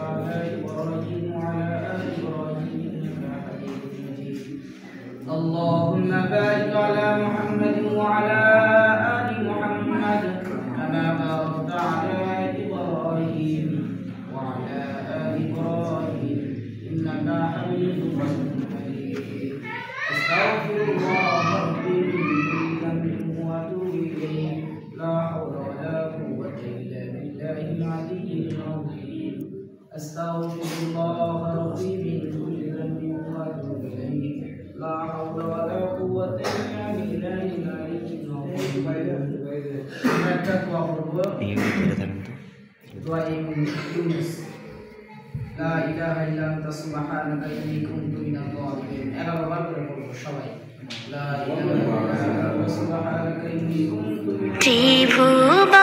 على إبراهيم وعلى آل إبراهيم إنك حميد مجيد. اللهم بارك على محمد وعلى آل محمد كما باركت على إبراهيم وعلى آل إبراهيم إنك حميد مجيد. أستغفر الله ربي من كل ذنب وأتوب إليه. لا حول ولا قوة إلا بالله العلي العظيم. أستغفر الله ربي من كل ذنب وأتوب إليه. لا حول ولا قوة إلا بالله العلي العظيم. التقوى دعاء يونس. لا إله إلا أنت سبحانك إني كنت من الظالمين. أنا بقول সবাই لا إله إلا أنت سبحانك إني كنت من الظالمين.